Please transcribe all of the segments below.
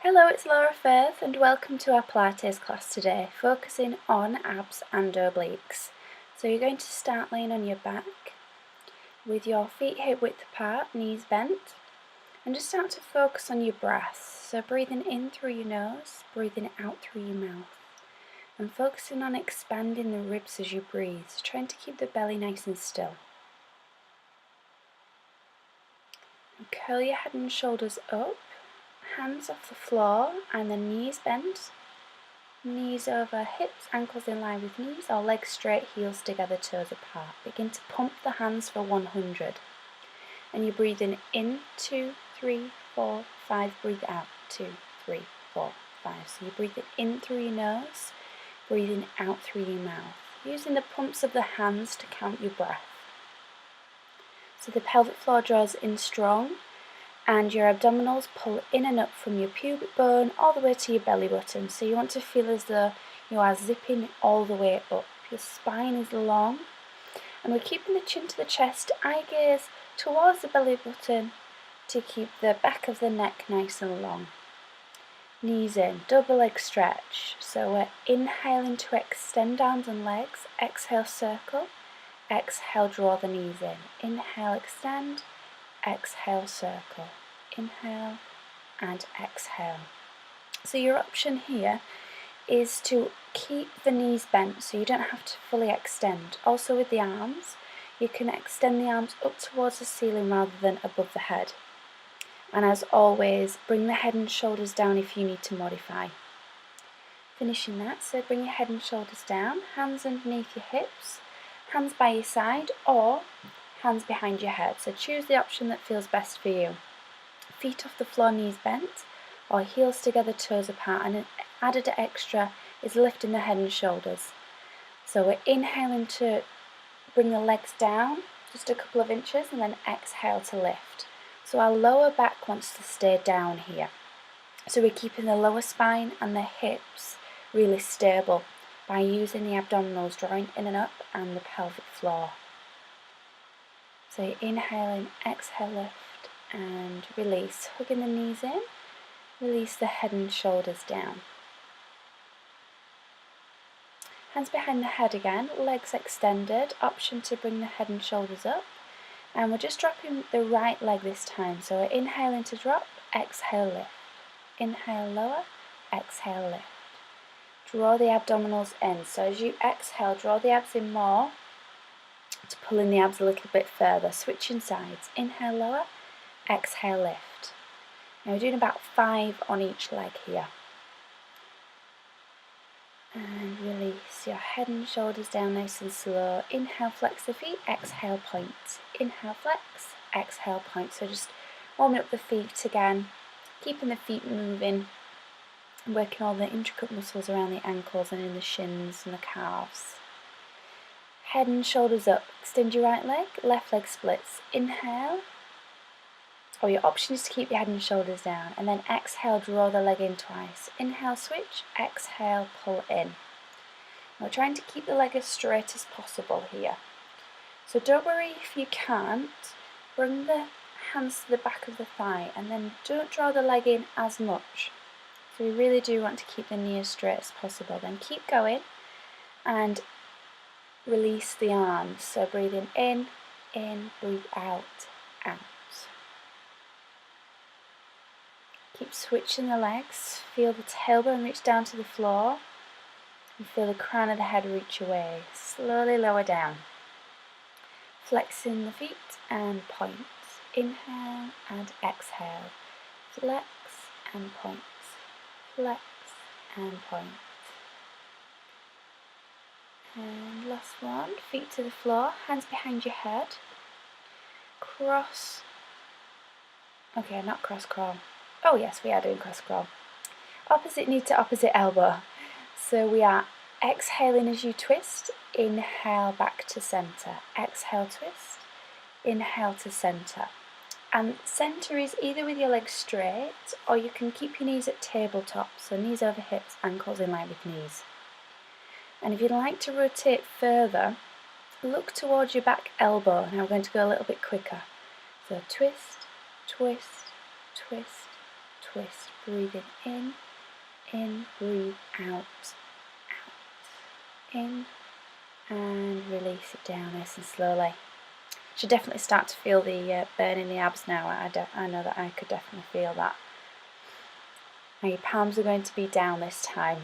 Hello, it's Laura Firth and welcome to our Pilates class today, focusing on abs and obliques. So you're going to start laying on your back with your feet hip width apart, knees bent, and just start to focus on your breath. So breathing in through your nose, breathing out through your mouth, and focusing on expanding the ribs as you breathe, trying to keep the belly nice and still. And curl your head and shoulders up. Hands off the floor and then knees bent, knees over hips, ankles in line with knees, or legs straight, heels together, toes apart. Begin to pump the hands for 100. And you're breathing in 2, 3, 4, 5, breathe out 2, 3, 4, 5. So you're breathing in through your nose, breathing out through your mouth, using the pumps of the hands to count your breath. So the pelvic floor draws in strong, and your abdominals pull in and up from your pubic bone all the way to your belly button. So you want to feel as though you are zipping all the way up. Your spine is long, and we're keeping the chin to the chest, eye gaze towards the belly button to keep the back of the neck nice and long. Knees in, double leg stretch. So we're inhaling to extend arms and legs. Exhale, circle. Exhale, draw the knees in. Inhale, extend. Exhale, circle. Inhale and exhale. So your option here is to keep the knees bent so you don't have to fully extend. Also with the arms, you can extend the arms up towards the ceiling rather than above the head. And as always, bring the head and shoulders down if you need to modify. Finishing that, so bring your head and shoulders down, hands underneath your hips, hands by your side, or hands behind your head. So choose the option that feels best for you. Feet off the floor, knees bent, or heels together, toes apart, and an added extra is lifting the head and shoulders. So we're inhaling to bring the legs down just a couple of inches and then exhale to lift. So our lower back wants to stay down here. So we're keeping the lower spine and the hips really stable by using the abdominals drawing in and up and the pelvic floor. So you're inhaling, exhale, lift and release, hugging the knees in, release the head and shoulders down. Hands behind the head again, legs extended, option to bring the head and shoulders up. And we're just dropping the right leg this time. So we're inhaling to drop, exhale, lift. Inhale, lower, exhale, lift. Draw the abdominals in. So as you exhale, draw the abs in more to pull in the abs a little bit further. Switching sides. Inhale, lower, exhale, lift. Now we're doing about 5 on each leg here. And release your head and shoulders down nice and slow. Inhale, flex the feet, exhale, point. Inhale, flex, exhale, point. So just warming up the feet again, keeping the feet moving, and working all the intricate muscles around the ankles and in the shins and the calves. Head and shoulders up. Extend your right leg, left leg splits. Inhale, or your option is to keep your head and shoulders down, and then exhale, draw the leg in twice. Inhale, switch, exhale, pull in. We're trying to keep the leg as straight as possible here. So don't worry if you can't. Bring the hands to the back of the thigh, and then don't draw the leg in as much. So we really do want to keep the knee as straight as possible. Then keep going and release the arms. So breathing in, breathe out, out. Keep switching the legs, feel the tailbone reach down to the floor and feel the crown of the head reach away. Slowly lower down. Flexing the feet and point. Inhale and exhale. Flex and point. Flex and point. And last one, feet to the floor, hands behind your head. Cross. Okay, not cross crawl. Oh yes, we are doing cross crawl. Opposite knee to opposite elbow. So we are exhaling as you twist. Inhale back to center. Exhale, twist. Inhale to center. And center is either with your legs straight, or you can keep your knees at tabletop. So knees over hips, ankles in line with knees. And if you'd like to rotate further, look towards your back elbow. Now we're going to go a little bit quicker. So twist, twist, twist, twist, breathing in, breathe out, in, and release it down nice and slowly. Should definitely start to feel the burn in the abs now. I know that I could definitely feel that. Now your palms are going to be down this time.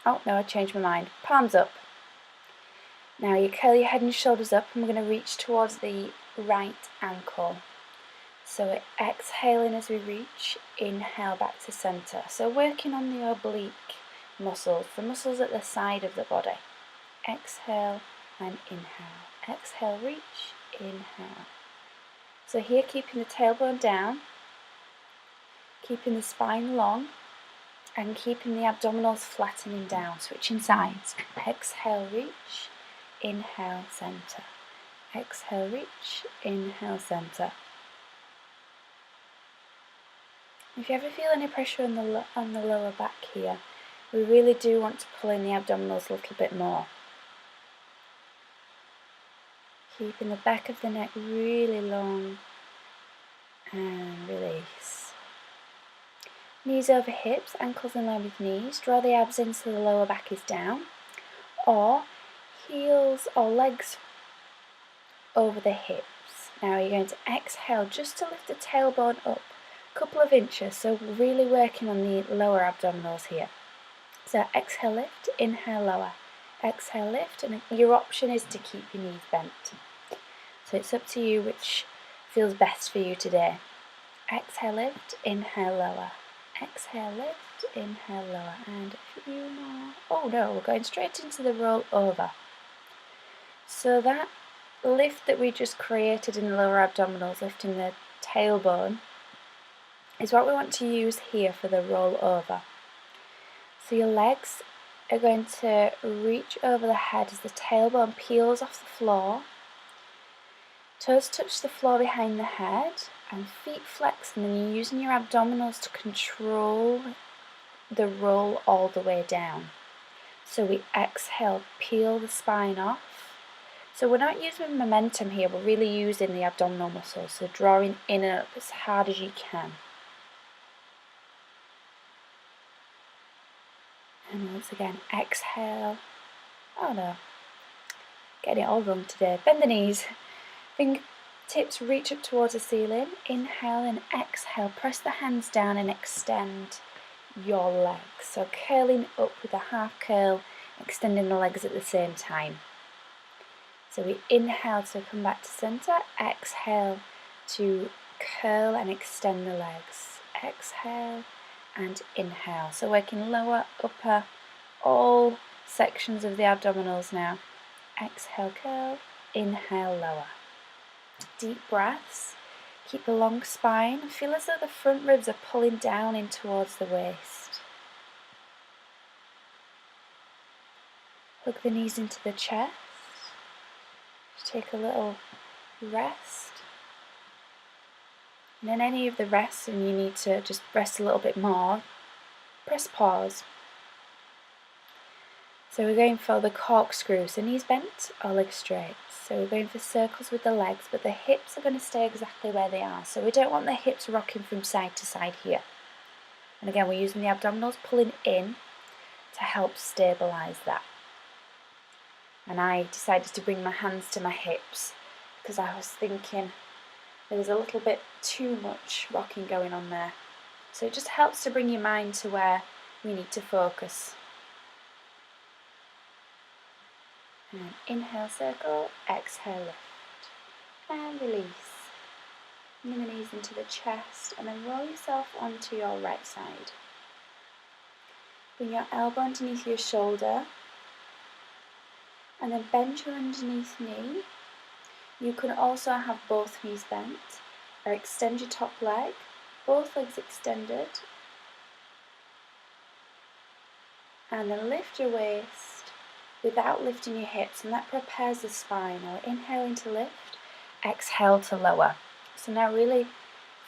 Oh no, I changed my mind. Palms up. Now you curl your head and shoulders up, and we're going to reach towards the right ankle. So we're exhaling as we reach, inhale back to centre. So working on the oblique muscles, the muscles at the side of the body. Exhale and inhale. Exhale, reach, inhale. So here keeping the tailbone down, keeping the spine long, and keeping the abdominals flattening down, switching sides. Exhale, reach, inhale, centre. Exhale, reach, inhale, centre. If you ever feel any pressure on the lower back here, we really do want to pull in the abdominals a little bit more. Keeping the back of the neck really long and release. Knees over hips, ankles in line with knees. Draw the abs in so the lower back is down. Or heels or legs over the hips. Now you're going to exhale just to lift the tailbone up a couple of inches. So really working on the lower abdominals here. So exhale, lift, inhale, lower. Exhale, lift, and your option is to keep your knees bent. So it's up to you which feels best for you today. Exhale, lift, inhale, lower. Exhale, lift, inhale, lower. And a few more. Oh no, we're going straight into the roll over. So that lift that we just created in the lower abdominals, lifting the tailbone, is what we want to use here for the roll over. So your legs are going to reach over the head as the tailbone peels off the floor. Toes touch the floor behind the head and feet flex, and then you're using your abdominals to control the roll all the way down. So we exhale, peel the spine off. So we're not using momentum here, we're really using the abdominal muscles, so drawing in and up as hard as you can. And once again, exhale. Oh no, getting it all wrong today. Bend the knees. Fingertips reach up towards the ceiling. Inhale and exhale. Press the hands down and extend your legs. So curling up with a half curl, extending the legs at the same time. So we inhale to come back to centre. Exhale to curl and extend the legs. Exhale and inhale. So working lower, upper, all sections of the abdominals now. Exhale, curl, inhale, lower. Deep breaths. Keep a long spine. Feel as though the front ribs are pulling down in towards the waist. Hug the knees into the chest. Just take a little rest. And in any of the rests, and you need to just rest a little bit more, press pause. So we're going for the corkscrew, so knees bent or legs straight. So we're going for circles with the legs, but the hips are going to stay exactly where they are. So we don't want the hips rocking from side to side here. And again, we're using the abdominals pulling in to help stabilise that. And I decided to bring my hands to my hips because I was thinking there was a little bit too much rocking going on there. So it just helps to bring your mind to where we need to focus. And inhale, circle, exhale, lift. And release. Bring the knees into the chest and then roll yourself onto your right side. Bring your elbow underneath your shoulder and then bend your underneath knee. You can also have both knees bent or extend your top leg, both legs extended, and then lift your waist without lifting your hips, and that prepares the spine. Now inhaling to lift, exhale to lower. So now really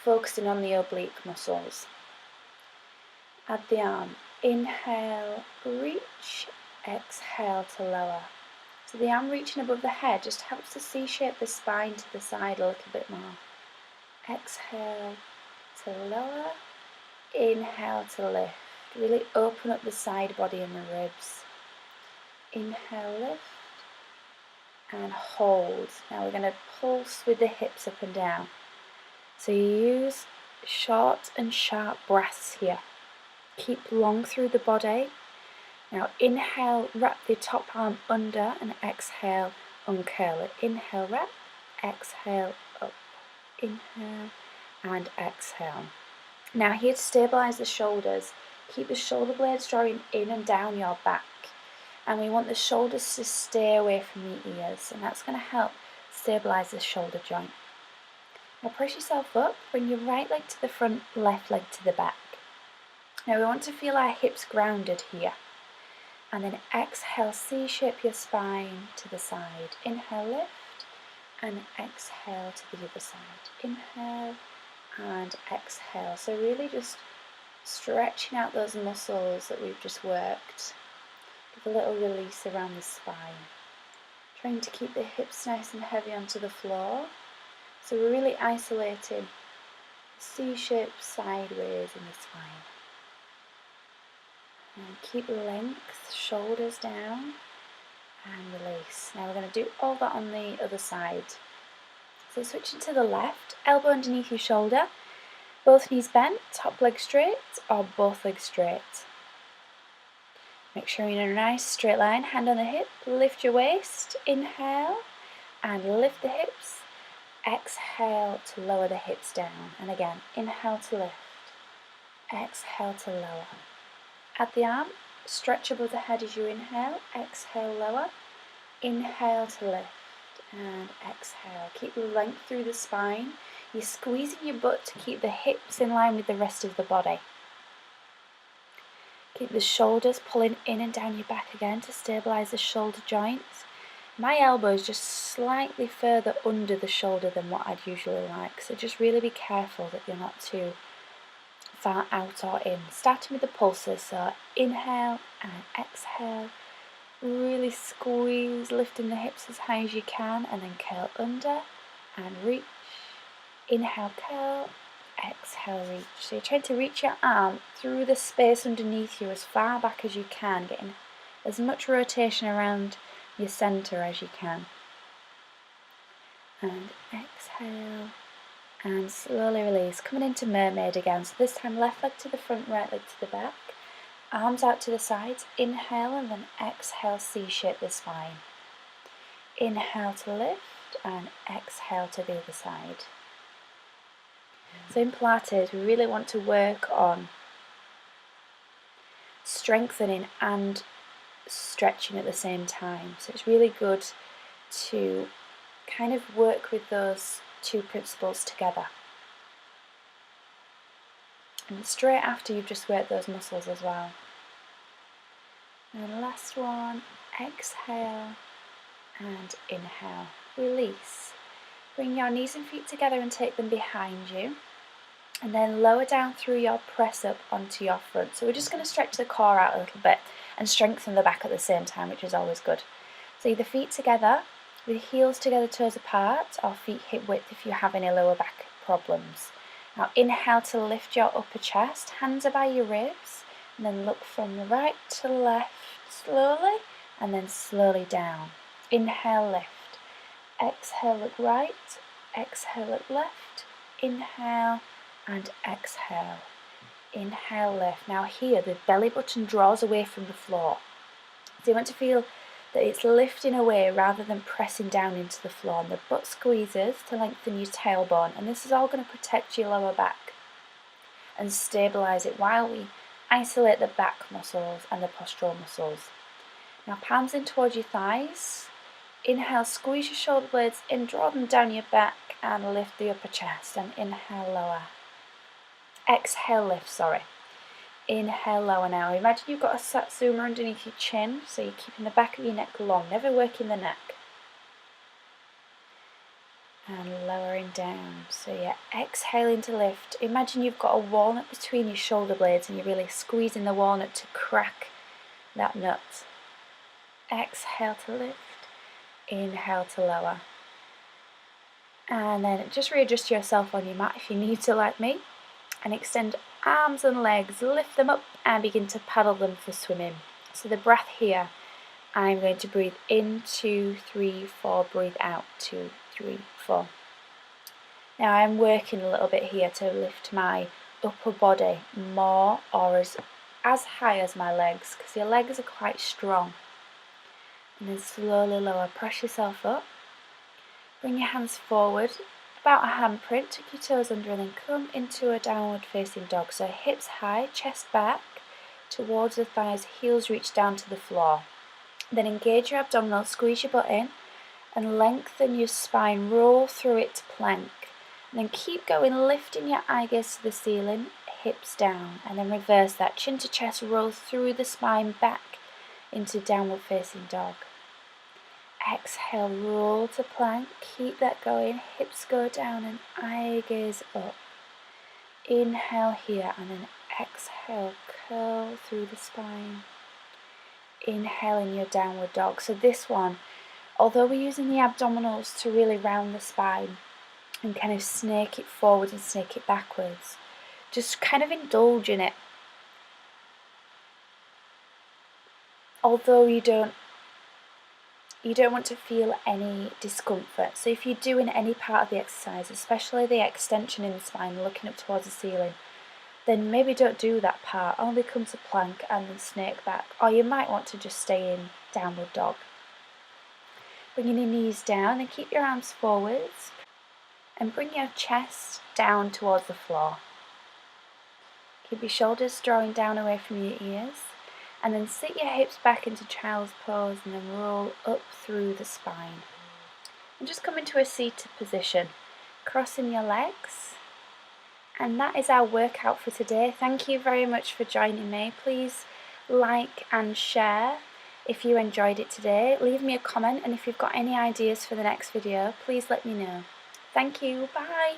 focusing on the oblique muscles. Add the arm. Inhale, reach, exhale to lower. So the arm reaching above the head just helps to C-shape the spine to the side a little bit more. Exhale, to lower. Inhale to lift. Really open up the side body and the ribs. Inhale, lift. And hold. Now we're going to pulse with the hips up and down. So you use short and sharp breaths here. Keep long through the body. Now inhale, wrap the top arm under, and exhale, uncurl it. Inhale, wrap, exhale, up. Inhale and exhale. Now here to stabilise the shoulders, keep the shoulder blades drawing in and down your back. And we want the shoulders to stay away from the ears, and that's going to help stabilise the shoulder joint. Now press yourself up, bring your right leg to the front, left leg to the back. Now we want to feel our hips grounded here. And then exhale, C-shape your spine to the side. Inhale, lift, and exhale to the other side. Inhale and exhale. So really just stretching out those muscles that we've just worked. Give a little release around the spine. Trying to keep the hips nice and heavy onto the floor. So we're really isolating the C-shape sideways in the spine. And keep length, shoulders down, and release. Now we're going to do all that on the other side. So switching to the left, elbow underneath your shoulder, both knees bent, top leg straight, or both legs straight. Make sure you're in a nice straight line, hand on the hip, lift your waist, inhale, and lift the hips. Exhale to lower the hips down. And again, inhale to lift, exhale to lower. At the arm, stretch above the head as you inhale, exhale, lower, inhale to lift, and exhale. Keep the length through the spine. You're squeezing your butt to keep the hips in line with the rest of the body. Keep the shoulders pulling in and down your back again to stabilise the shoulder joints. My elbow is just slightly further under the shoulder than what I'd usually like, so just really be careful that you're not too far out or in. Starting with the pulses, so inhale and exhale. Really squeeze, lifting the hips as high as you can, and then curl under and reach. Inhale, curl, exhale, reach. So you're trying to reach your arm through the space underneath you as far back as you can, getting as much rotation around your centre as you can. And exhale. And slowly release, coming into mermaid again. So this time left leg to the front, right leg to the back. Arms out to the sides. Inhale and then exhale, C-shape the spine. Inhale to lift and exhale to the other side. So in Pilates, we really want to work on strengthening and stretching at the same time. So it's really good to kind of work with those two principles together. And straight after you've just worked those muscles as well. And the last one, exhale and inhale. Release. Bring your knees and feet together and take them behind you. And then lower down through your press up onto your front. So we're just going to stretch the core out a little bit and strengthen the back at the same time, which is always good. So either feet together, with heels together, toes apart, or feet hip width if you have any lower back problems. Now inhale to lift your upper chest, hands are by your ribs, and then look from right to left slowly, and then slowly down. Inhale, lift. Exhale, look right. Exhale, look left. Inhale and exhale. Inhale, lift. Now here, the belly button draws away from the floor. So you want to feel that it's lifting away rather than pressing down into the floor, and the butt squeezes to lengthen your tailbone, and this is all going to protect your lower back and stabilise it while we isolate the back muscles and the postural muscles. Now palms in towards your thighs. Inhale, squeeze your shoulder blades in, draw them down your back and lift the upper chest, and inhale, lower. Exhale, lift, Inhale, lower now. Imagine you've got a satsuma underneath your chin, so you're keeping the back of your neck long, never working the neck. And lowering down. So you're exhaling to lift. Imagine you've got a walnut between your shoulder blades and you're really squeezing the walnut to crack that nut. Exhale to lift. Inhale to lower. And then just readjust yourself on your mat if you need to, like me. and extend arms and legs, lift them up and begin to paddle them for swimming. So the breath here, I'm going to breathe in, 2, 3, 4, breathe out, 2, 3, 4. Now I'm working a little bit here to lift my upper body more, or as high as my legs, because your legs are quite strong. And then slowly lower, press yourself up. Bring your hands forward, about a handprint, tuck your toes under and then come into a downward facing dog. So hips high, chest back, towards the thighs, heels reach down to the floor. Then engage your abdominals, squeeze your butt in and lengthen your spine, roll through it to plank. And then keep going, lifting your eye gaze to the ceiling, hips down, and then reverse that, chin to chest, roll through the spine back into downward facing dog. Exhale, roll to plank, keep that going, hips go down and eye gaze up. Inhale here and then exhale, curl through the spine. Inhale in your downward dog. So this one, although we're using the abdominals to really round the spine and kind of snake it forward and snake it backwards, just kind of indulge in it. Although you don't want to feel any discomfort. So if you're doing any part of the exercise, especially the extension in the spine, looking up towards the ceiling, then maybe don't do that part. Only come to plank and then snake back. Or you might want to just stay in downward dog. Bringing your knees down and keep your arms forwards. And bring your chest down towards the floor. Keep your shoulders drawing down away from your ears. And then sit your hips back into child's pose and then roll up through the spine. And just come into a seated position, crossing your legs. And that is our workout for today. Thank you very much for joining me. Please like and share if you enjoyed it today. Leave me a comment, and if you've got any ideas for the next video, please let me know. Thank you. Bye.